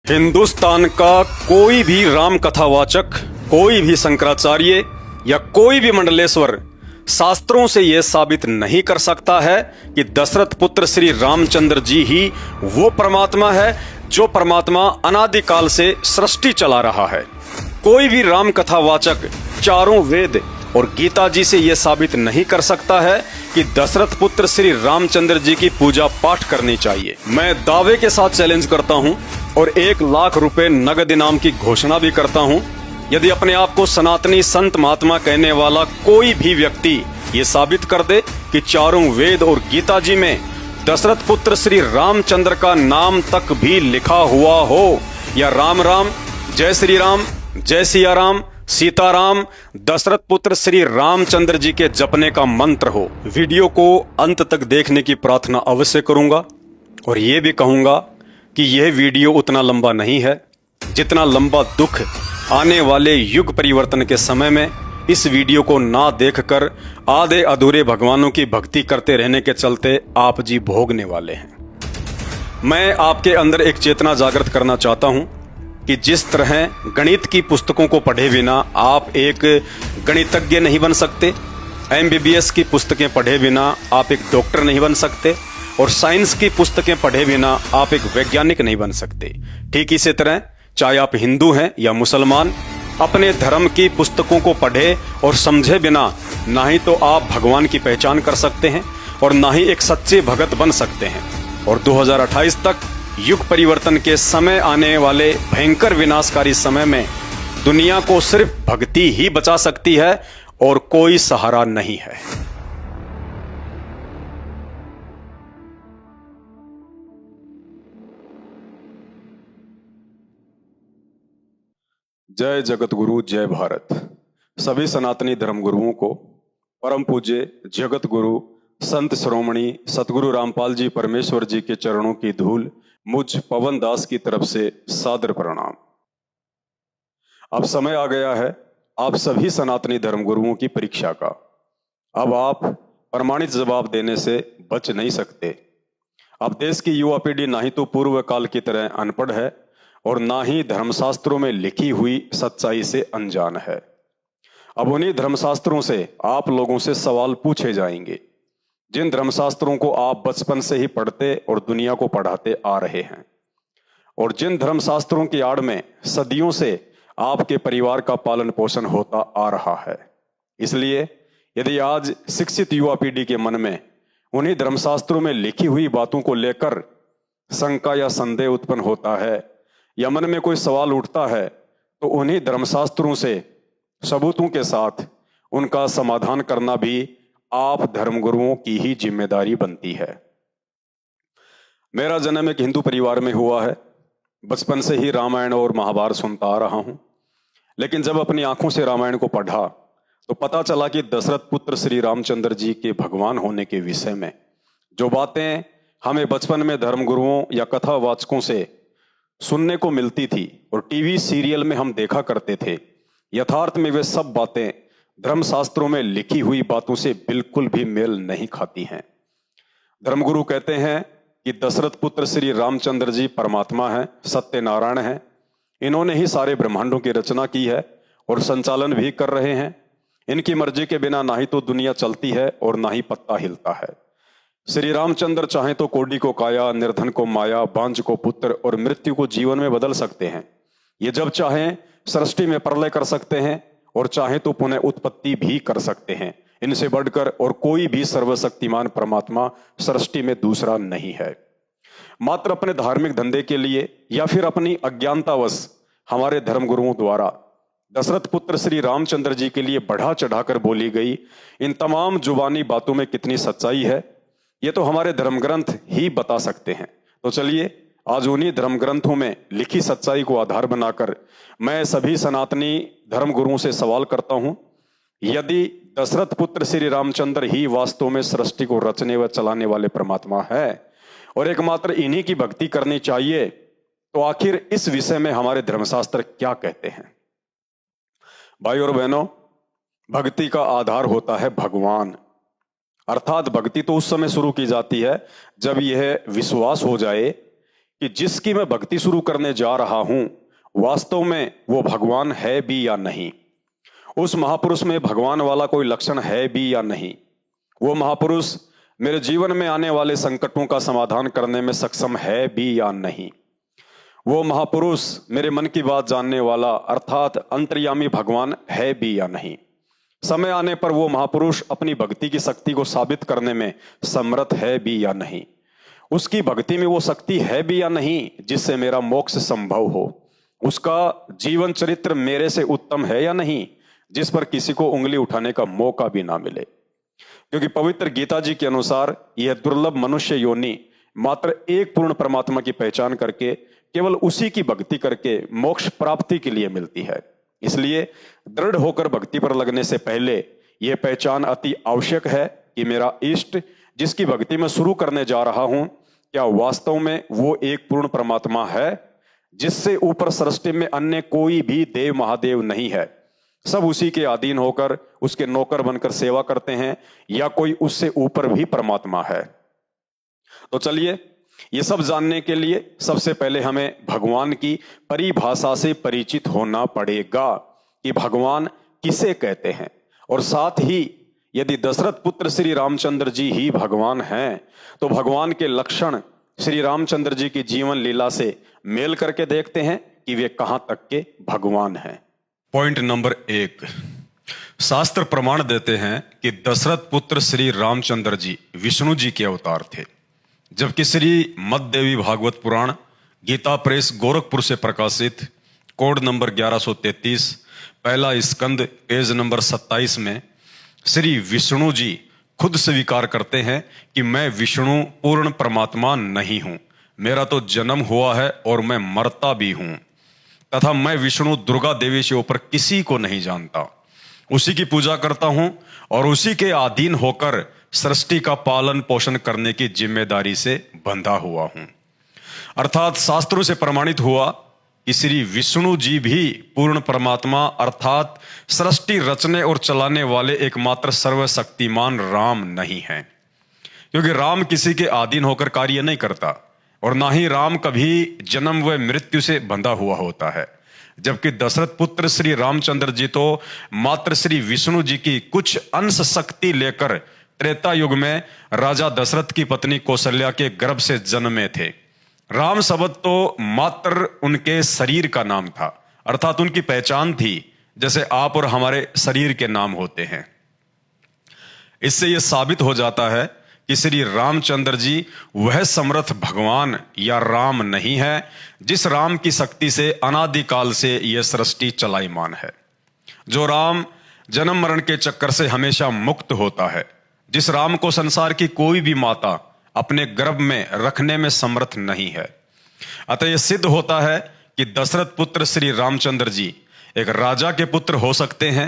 हिंदुस्तान का कोई भी राम कथावाचक, कोई भी शंकराचार्य या कोई भी मंडलेश्वर शास्त्रों से यह साबित नहीं कर सकता है कि दशरथ पुत्र श्री रामचंद्र जी ही वो परमात्मा है जो परमात्मा अनादिकाल से सृष्टि चला रहा है। कोई भी राम कथावाचक चारों वेद और गीता जी से यह साबित नहीं कर सकता है कि दशरथ पुत्र श्री रामचंद्र जी की पूजा पाठ करनी चाहिए। मैं दावे के साथ चैलेंज करता हूं और 1,00,000 रुपए नगद इनाम की घोषणा भी करता हूं, यदि अपने आप को सनातनी संत महात्मा कहने वाला कोई भी व्यक्ति ये साबित कर दे कि चारों वेद और गीता जी में दशरथ पुत्र श्री रामचंद्र का नाम तक भी लिखा हुआ हो, या राम राम, जय श्री राम, जय सिया राम, सीताराम, दशरथ पुत्र श्री रामचंद्र जी के जपने का मंत्र हो। वीडियो को अंत तक देखने की प्रार्थना अवश्य करूंगा और यह भी कहूंगा कि यह वीडियो उतना लंबा नहीं है जितना लंबा दुख आने वाले युग परिवर्तन के समय में इस वीडियो को ना देखकर आधे अधूरे भगवानों की भक्ति करते रहने के चलते आप जी भोगने वाले हैं। मैं आपके अंदर एक चेतना जागृत करना चाहता हूं कि जिस तरह गणित की पुस्तकों को पढ़े बिना आप एक गणितज्ञ नहीं बन सकते, MBBS की पुस्तकें पढ़े बिना आप एक डॉक्टर नहीं बन सकते, और साइंस की पुस्तकें पढ़े बिना आप एक वैज्ञानिक नहीं बन सकते, ठीक इसी तरह चाहे आप हिंदू हैं या मुसलमान, अपने धर्म की पुस्तकों को पढ़े और समझे बिना ना ही तो आप भगवान की पहचान कर सकते हैं और ना ही एक सच्चे भगत बन सकते हैं। और 2028 तक युग परिवर्तन के समय आने वाले भयंकर विनाशकारी समय में दुनिया को सिर्फ भक्ति ही बचा सकती है और कोई सहारा नहीं है। जय जगत गुरु, जय भारत। सभी सनातनी धर्म गुरुओं को परम पूज्य जगत गुरु संत श्रोमणी सतगुरु रामपाल जी परमेश्वर जी के चरणों की धूल मुझ पवन दास की तरफ से सादर प्रणाम। अब समय आ गया है आप सभी सनातनी धर्म गुरुओं की परीक्षा का। अब आप प्रमाणित जवाब देने से बच नहीं सकते। अब देश की युवा पीढ़ी ना ही तो पूर्व काल की तरह अनपढ़ है और ना ही धर्मशास्त्रों में लिखी हुई सच्चाई से अनजान है। अब उन्हीं धर्मशास्त्रों से आप लोगों से सवाल पूछे जाएंगे जिन धर्मशास्त्रों को आप बचपन से ही पढ़ते और दुनिया को पढ़ाते आ रहे हैं, और जिन धर्मशास्त्रों की आड़ में सदियों से आपके परिवार का पालन पोषण होता आ रहा है। इसलिए यदि आज शिक्षित युवा पीढ़ी के मन में उन्हीं धर्मशास्त्रों में लिखी हुई बातों को लेकर शंका या संदेह उत्पन्न होता है या मन में कोई सवाल उठता है, तो उन्हीं धर्मशास्त्रों से सबूतों के साथ उनका समाधान करना भी आप धर्मगुरुओं की ही जिम्मेदारी बनती है। मेरा जन्म एक हिंदू परिवार में हुआ है। बचपन से ही रामायण और महाभारत सुनता आ रहा हूं, लेकिन जब अपनी आंखों से रामायण को पढ़ा तो पता चला कि दशरथ पुत्र श्री रामचंद्र जी के भगवान होने के विषय में जो बातें हमें बचपन में धर्मगुरुओं या कथावाचकों से सुनने को मिलती थी और टीवी सीरियल में हम देखा करते थे, यथार्थ में वे सब बातें धर्मशास्त्रों में लिखी हुई बातों से बिल्कुल भी मेल नहीं खाती हैं। धर्मगुरु कहते हैं कि दशरथ पुत्र श्री रामचंद्र जी परमात्मा हैं, सत्यनारायण हैं। इन्होंने ही सारे ब्रह्मांडों की रचना की है और संचालन भी कर रहे हैं। इनकी मर्जी के बिना ना ही तो दुनिया चलती है और ना ही पत्ता हिलता है। श्री रामचंद्र चाहे तो कोड़ी को काया, निर्धन को माया, बांझ को पुत्र और मृत्यु को जीवन में बदल सकते हैं। ये जब चाहें सृष्टि में प्रलय कर सकते हैं और चाहे तो पुनः उत्पत्ति भी कर सकते हैं। इनसे बढ़कर और कोई भी सर्वशक्तिमान परमात्मा सृष्टि में दूसरा नहीं है। मात्र अपने धार्मिक धंधे के लिए या फिर अपनी अज्ञानतावश हमारे धर्मगुरुओं द्वारा दशरथ पुत्र श्री रामचंद्र जी के लिए बढ़ा चढ़ाकर बोली गई इन तमाम जुबानी बातों में कितनी सच्चाई है, ये तो हमारे धर्म ग्रंथ ही बता सकते हैं। तो चलिए आज उन्हीं धर्म ग्रंथों में लिखी सच्चाई को आधार बनाकर मैं सभी सनातनी धर्म गुरुओं से सवाल करता हूं, यदि दशरथ पुत्र श्री रामचंद्र ही वास्तव में सृष्टि को रचने व चलाने वाले परमात्मा है और एकमात्र इन्हीं की भक्ति करनी चाहिए, तो आखिर इस विषय में हमारे धर्मशास्त्र क्या कहते हैं। भाई और बहनों, भक्ति का आधार होता है भगवान, अर्थात भक्ति तो उस समय शुरू की जाती है जब यह विश्वास हो जाए कि जिसकी मैं भक्ति शुरू करने जा रहा हूं वास्तव में वो भगवान है भी या नहीं, उस महापुरुष में भगवान वाला कोई लक्षण है भी या नहीं, वो महापुरुष मेरे जीवन में आने वाले संकटों का समाधान करने में सक्षम है भी या नहीं, वो महापुरुष मेरे मन की बात जानने वाला अर्थात अंतर्यामी भगवान है भी या नहीं। समय आने पर वो महापुरुष अपनी भक्ति की शक्ति को साबित करने में समर्थ है भी या नहीं, उसकी भक्ति में वो शक्ति है भी या नहीं जिससे मेरा मोक्ष संभव हो, उसका जीवन चरित्र मेरे से उत्तम है या नहीं जिस पर किसी को उंगली उठाने का मौका भी ना मिले। क्योंकि पवित्र गीता जी के अनुसार यह दुर्लभ मनुष्य योनि मात्र एक पूर्ण परमात्मा की पहचान करके केवल उसी की भक्ति करके मोक्ष प्राप्ति के लिए मिलती है। इसलिए दृढ़ होकर भक्ति पर लगने से पहले यह पहचान अति आवश्यक है कि मेरा इष्ट जिसकी भक्ति में शुरू करने जा रहा हूं क्या वास्तव में वो एक पूर्ण परमात्मा है जिससे ऊपर सृष्टि में अन्य कोई भी देव महादेव नहीं है, सब उसी के अधीन होकर उसके नौकर बनकर सेवा करते हैं, या कोई उससे ऊपर भी परमात्मा है। तो चलिए ये सब जानने के लिए सबसे पहले हमें भगवान की परिभाषा से परिचित होना पड़ेगा कि भगवान किसे कहते हैं, और साथ ही यदि दशरथ पुत्र श्री रामचंद्र जी ही भगवान हैं तो भगवान के लक्षण श्री रामचंद्र जी की जीवन लीला से मेल करके देखते हैं कि वे कहां तक के भगवान हैं। पॉइंट नंबर 1, शास्त्र प्रमाण देते हैं कि दशरथ पुत्र श्री रामचंद्र जी विष्णु जी के अवतार थे, जबकि श्री मददेवी भागवत पुराण गीता प्रेस गोरखपुर से प्रकाशित कोड नंबर 1133 पहला स्कंद पेज नंबर 27 में श्री विष्णु जी खुद स्वीकार करते हैं कि मैं विष्णु पूर्ण परमात्मा नहीं हूं, मेरा तो जन्म हुआ है और मैं मरता भी हूं, तथा मैं विष्णु दुर्गा देवी से ऊपर किसी को नहीं जानता, उसी की पूजा करता हूं और उसी के अधीन होकर सृष्टि का पालन पोषण करने की जिम्मेदारी से बंधा हुआ हूं। अर्थात शास्त्रों से प्रमाणित हुआ कि श्री विष्णु जी भी पूर्ण परमात्मा अर्थात सृष्टि रचने और चलाने वाले एकमात्र सर्वशक्तिमान राम नहीं हैं, क्योंकि राम किसी के अधीन होकर कार्य नहीं करता और ना ही राम कभी जन्म व मृत्यु से बंधा हुआ होता है, जबकि दशरथ पुत्र श्री रामचंद्र जी तो मात्र श्री विष्णु जी की कुछ अंश शक्ति लेकर त्रेता युग में राजा दशरथ की पत्नी कौशल्या के गर्भ से जन्मे थे। राम शब्द तो मात्र उनके शरीर का नाम था, अर्थात उनकी पहचान थी, जैसे आप और हमारे शरीर के नाम होते हैं। इससे यह साबित हो जाता है कि श्री रामचंद्र जी वह समर्थ भगवान या राम नहीं है जिस राम की शक्ति से अनादिकाल से यह सृष्टि चलायमान है, जो राम जन्म मरण के चक्कर से हमेशा मुक्त होता है, जिस राम को संसार की कोई भी माता अपने गर्भ में रखने में समर्थ नहीं है। अतः यह सिद्ध होता है कि दशरथ पुत्र श्री रामचंद्र जी एक राजा के पुत्र हो सकते हैं,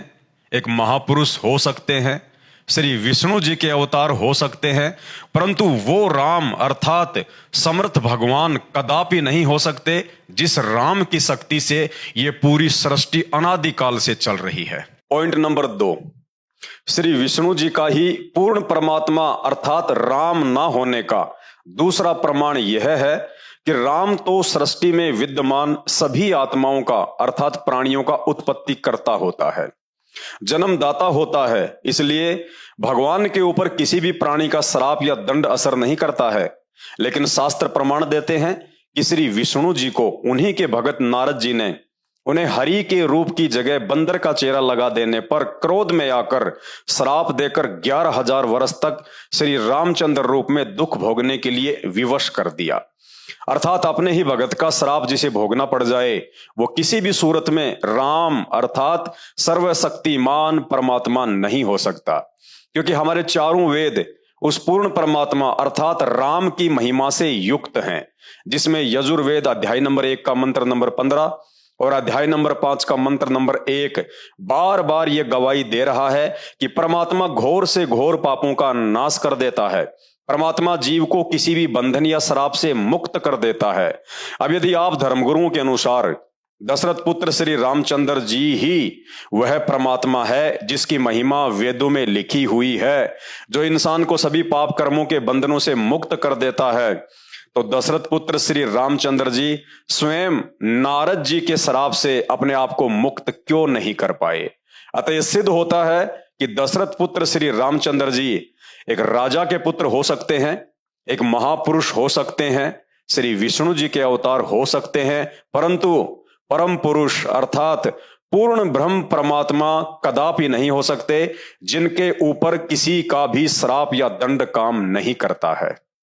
एक महापुरुष हो सकते हैं, श्री विष्णु जी के अवतार हो सकते हैं, परंतु वो राम अर्थात समर्थ भगवान कदापि नहीं हो सकते जिस राम की शक्ति से ये पूरी सृष्टि अनादिकाल से चल रही है। पॉइंट नंबर 2, श्री विष्णु जी का ही पूर्ण परमात्मा अर्थात राम ना होने का दूसरा प्रमाण यह है कि राम तो सृष्टि में विद्यमान सभी आत्माओं का अर्थात प्राणियों का उत्पत्ति करता होता है, जन्मदाता होता है, इसलिए भगवान के ऊपर किसी भी प्राणी का श्राप या दंड असर नहीं करता है। लेकिन शास्त्र प्रमाण देते हैं कि श्री विष्णु जी को उन्हीं के भगत नारद जी ने उन्हें हरि के रूप की जगह बंदर का चेहरा लगा देने पर क्रोध में आकर श्राप देकर 11,000 वर्ष तक श्री रामचंद्र रूप में दुख भोगने के लिए विवश कर दिया। अर्थात अपने ही भगत का श्राप जिसे भोगना पड़ जाए वो किसी भी सूरत में राम अर्थात सर्वशक्तिमान परमात्मा नहीं हो सकता, क्योंकि हमारे चारों वेद उस पूर्ण परमात्मा अर्थात राम की महिमा से युक्त हैं, जिसमें यजुर्वेद अध्याय नंबर 1 का मंत्र नंबर 15 और अध्याय नंबर 5 का मंत्र नंबर 1 बार बार यह गवाही दे रहा है कि परमात्मा घोर से घोर पापों का नाश कर देता है, परमात्मा जीव को किसी भी बंधन या श्राप से मुक्त कर देता है। अब यदि आप धर्मगुरुओं के अनुसार दशरथ पुत्र श्री रामचंद्र जी ही वह परमात्मा है जिसकी महिमा वेदों में लिखी हुई है, जो इंसान को सभी पाप कर्मों के बंधनों से मुक्त कर देता है, तो दशरथ पुत्र श्री रामचंद्र जी स्वयं नारद जी के श्राप से अपने आप को मुक्त क्यों नहीं कर पाए। अतः यह सिद्ध होता है कि दशरथ पुत्र श्री रामचंद्र जी एक राजा के पुत्र हो सकते हैं, एक महापुरुष हो सकते हैं, श्री विष्णु जी के अवतार हो सकते हैं, परंतु परम पुरुष अर्थात पूर्ण ब्रह्म परमात्मा कदापि नहीं हो सकते, जिनके ऊपर किसी का भी श्राप या दंड काम नहीं करता है।